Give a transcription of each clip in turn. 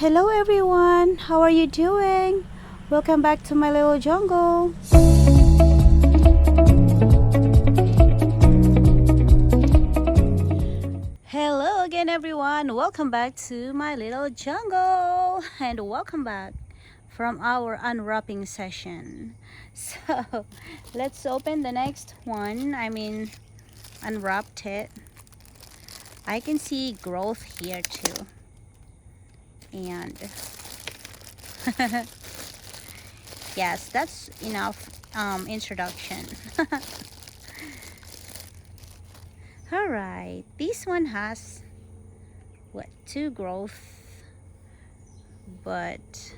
Hello everyone, how are you doing? Welcome back to my little jungle. Hello again everyone, welcome back to my little jungle and welcome back from our unwrapping session. So let's open the next one. Unwrapped it. I can see growth here too, and yes, that's enough introduction. All right, this one has what, two growth, but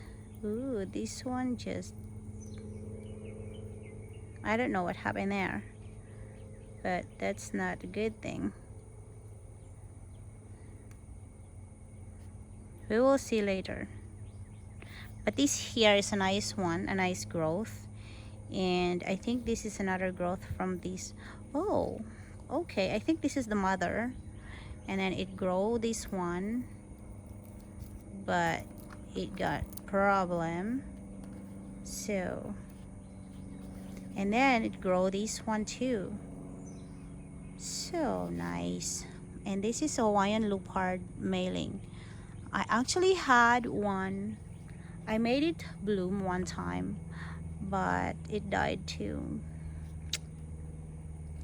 ooh, this one just, I don't know what happened there, but that's not a good thing. We will see later. But this here is a nice one, a nice growth, and I think this is another growth from this. Oh, okay, I think this is the mother, and then it grow this one, but it got problem, so, and then it grow this one too, so nice. And this is a Hawaiian leopard mailing. I actually had one, I made it bloom one time, but it died too.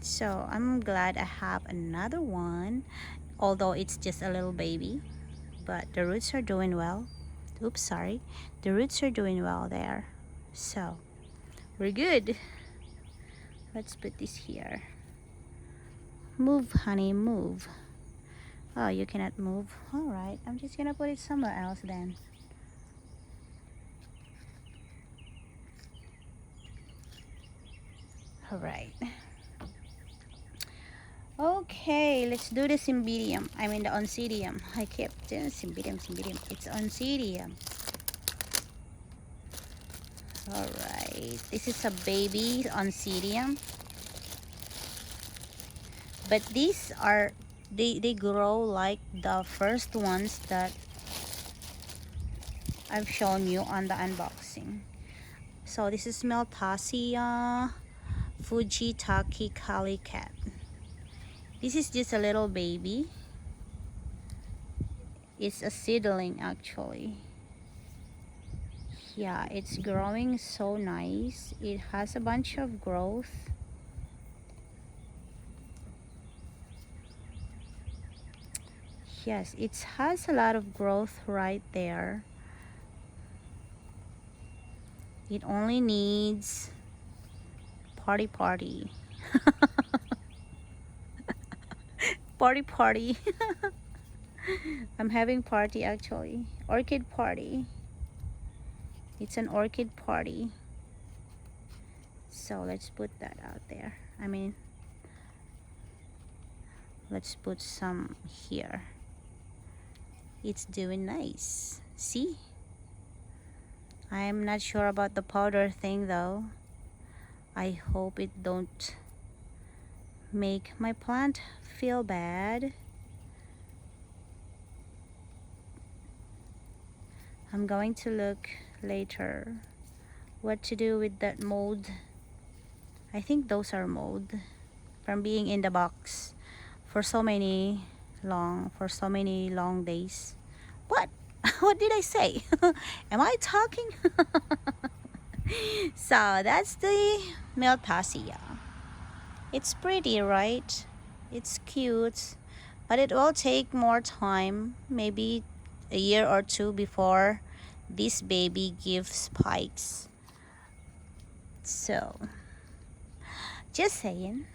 So I'm glad I have another one, although it's just a little baby, but the roots are doing well. Oops, sorry. The roots are doing well there, so we're good. Let's put this here. Move, honey, move. Oh, you cannot move. All right, I'm just gonna put it somewhere else then. All right. Okay, let's do the Cymbidium. The Oncidium. I kept doing Cymbidium. It's Oncidium. All right, this is a baby Oncidium. But these are, they grow like the first ones that I've shown you on the unboxing. So this is Meltassia Fujitaki Kali Cat. This is just a little baby. It's a seedling actually. Yeah, it's growing so nice. It has a bunch of growth. Yes, it has a lot of growth right there. It only needs party. party. I'm having party actually. Orchid party. It's an orchid party. So let's put that out there. Let's put some here. It's doing nice. See? I'm not sure about the powder thing though. I hope it don't make my plant feel bad. I'm going to look later what to do with that mold. I think those are mold from being in the box for so many long days. What? What did I say? Am I talking? So that's the Meltassia. It's pretty, right? It's cute, but it will take more time, maybe a year or two before this baby gives spikes. So just saying.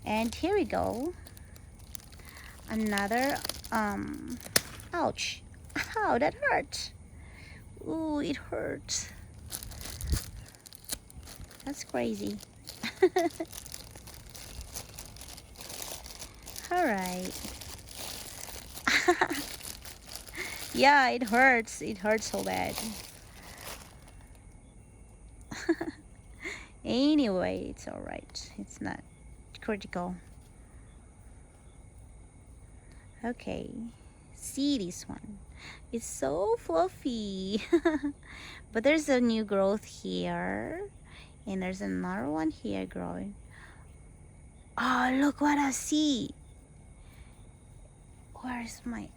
And here we go, another ouch, ow, that hurt. Ooh, it hurts. That's crazy. All right. Yeah, it hurts so bad. Anyway, it's all right, it's not critical. Okay, see this one. It's so fluffy. But there's a new growth here, and there's another one here growing. Oh, look what I see. Where's my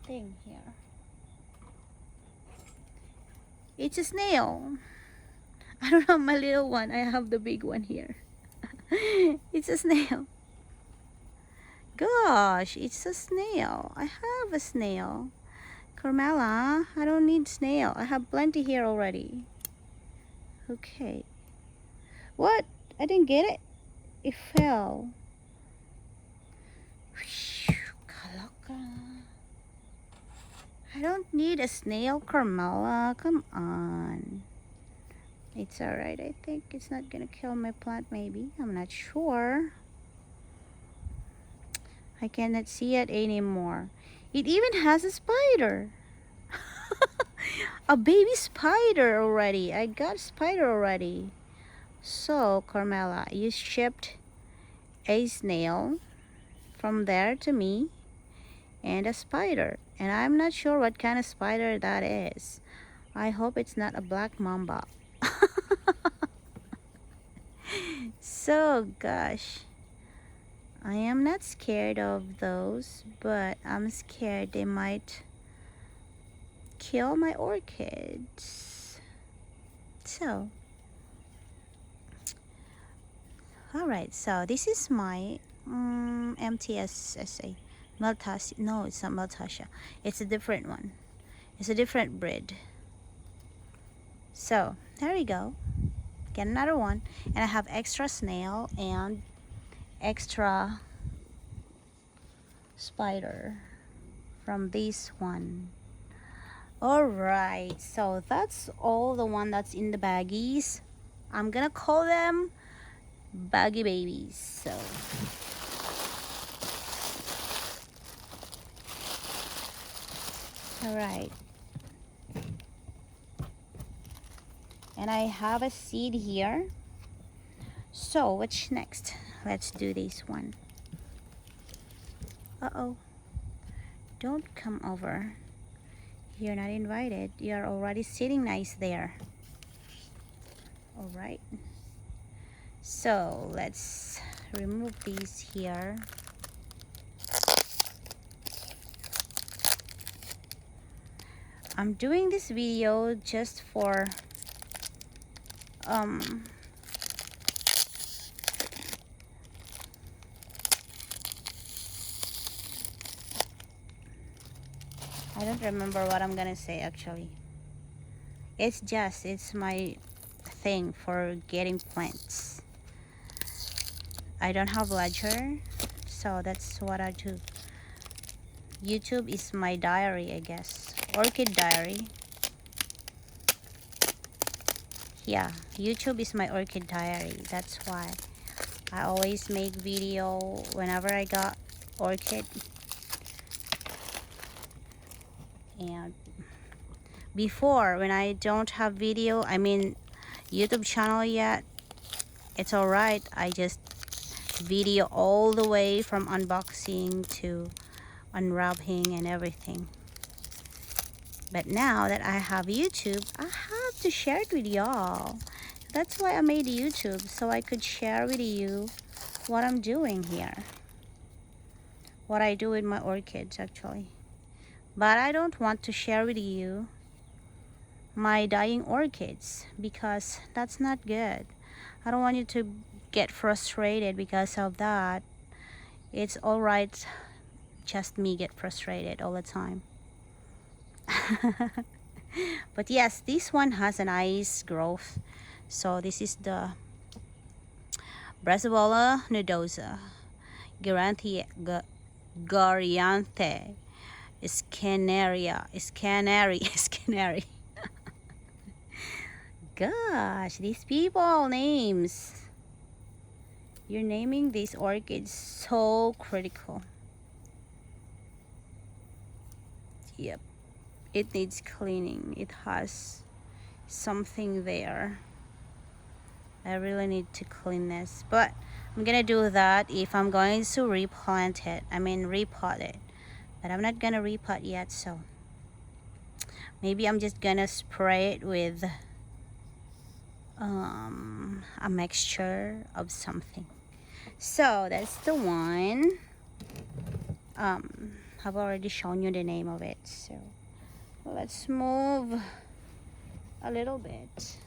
thing here? It's a snail. I don't have my little one. I have the big one here. It's a snail. Gosh, it's a snail. I have a snail. Carmela, I don't need snail. I have plenty here already. Okay. What? I didn't get it. It fell. I don't need a snail, Carmela. Come on. It's alright. I think it's not gonna kill my plant, maybe. I'm not sure. I cannot see it anymore. It even has a spider. A baby spider already. I got a spider already. So, Carmela, you shipped a snail from there to me and a spider. And I'm not sure what kind of spider that is. I hope it's not a black mamba. So, gosh. I am not scared of those, but I'm scared they might kill my orchids. So, alright, so this is my MTSSA. Maltasia. No, it's not Maltasia. It's a different one. It's a different breed. So, there we go. Get another one. And I have extra snail and extra spider from this one. Alright, so that's all the one that's in the baggies. I'm gonna call them baggy babies. So alright, and I have a seed here. So what's next? Let's do this one. Uh-oh, don't come over. You're not invited. You're already sitting nice there. Alright, so let's remove these here. I'm doing this video just for I don't remember what I'm gonna say actually. It's my thing for getting plants. I don't have ledger, so that's what I do. YouTube is my diary, I guess. Orchid diary. Yeah, YouTube is my orchid diary. That's why I always make video whenever I got orchid. And before, when I don't have video, I mean YouTube channel yet, it's alright. I just video all the way from unboxing to unwrapping and everything. But now that I have YouTube, I have to share it with y'all. That's why I made YouTube, so I could share with you what I'm doing here. What I do with my orchids actually. But I don't want to share with you my dying orchids because that's not good. I don't want you to get frustrated because of that. It's alright, just me get frustrated all the time. But yes, this one has a nice growth. So this is the Brassavola nodosa, Garianthe, Scanary. Gosh, these people names. You're naming these orchids so critical. Yep, it needs cleaning. It has something there. I really need to clean this, but I'm gonna do that if I'm going to replant it. I mean repot it, but I'm not gonna repot yet. So Maybe I'm just gonna spray it with a mixture of something. So that's the one. I've already shown you the name of it, so let's move a little bit.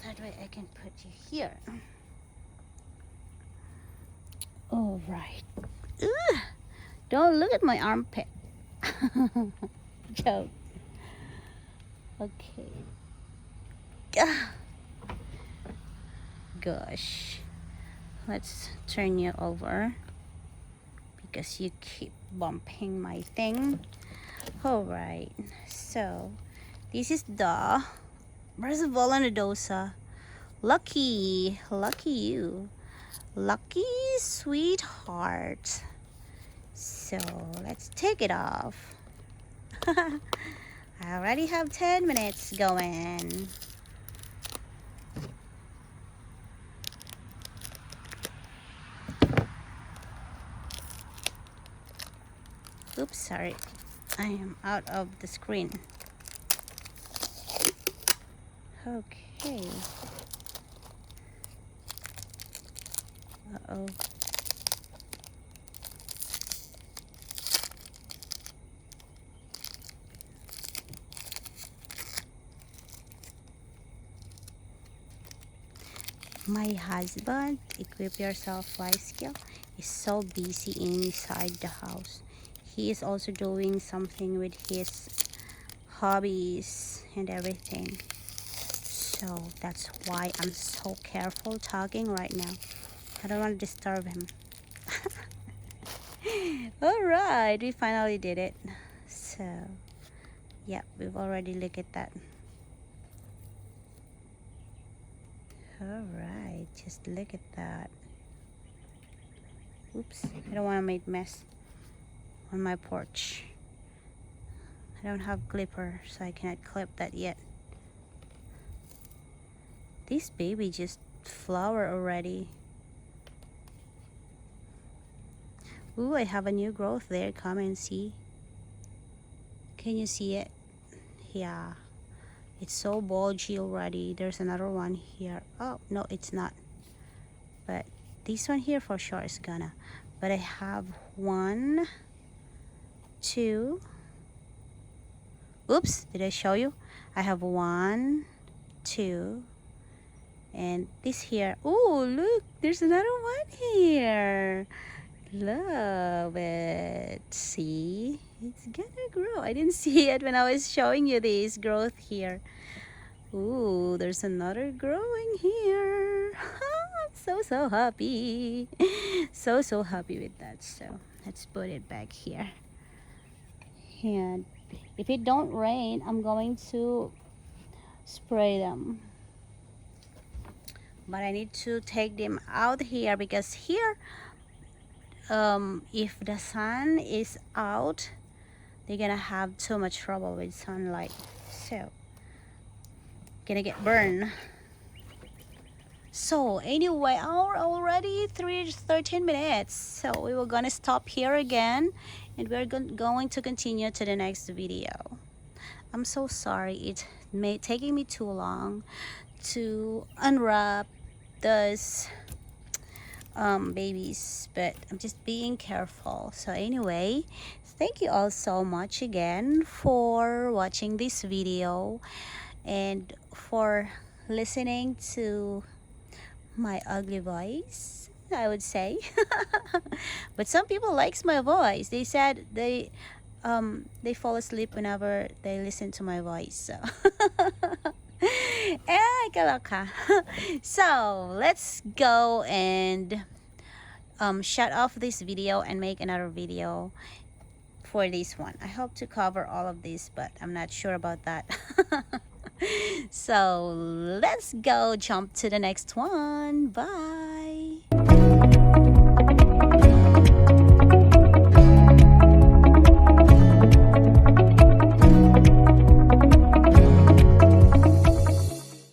That way I can put you here. All right. Ugh, don't look at my armpit. Joke. Okay. Gosh. Let's turn you over because you keep bumping my thing. All right. So this is the Brassavola nodosa. Lucky you. Lucky sweetheart. So let's take it off. I already have 10 minutes going. Oops, sorry. I am out of the screen. Okay. Uh-oh. My husband, Equip Yourself Life Skill, is so busy inside the house. He is also doing something with his hobbies and everything. So that's why I'm so careful talking right now. I don't want to disturb him. Alright, we finally did it. So, yeah, we've already looked at that. Alright, just look at that. Oops, I don't want to make mess on my porch. I don't have clipper, so I cannot clip that yet. This baby just flower already. Ooh, I have a new growth there. Come and see. Can you see it? Yeah. It's so bulgy already. There's another one here. Oh, no, it's not. But this one here for sure is gonna. But I have 1, 2. Oops, did I show you? I have 1, 2. And this here. Oh, look, there's another one here. Love it. See? It's gonna grow. I didn't see it when I was showing you this growth here. Ooh, there's another growing here. I'm so happy. So happy with that. So let's put it back here. And if it don't rain, I'm going to spray them. But I need to take them out here because here, if the sun is out, they're gonna have too much trouble with sunlight, so gonna get burned. So anyway, our already 13 minutes, so we were gonna stop here again, and we're going to continue to the next video. I'm so sorry it may taking me too long to unwrap those babies, but I'm just being careful. So anyway, thank you all so much again for watching this video and for listening to my ugly voice, I would say. But some people likes my voice. They said they fall asleep whenever they listen to my voice, so kaloka. So let's go and shut off this video and make another video for this one. I hope to cover all of this, but I'm not sure about that. So let's go jump to the next one. Bye.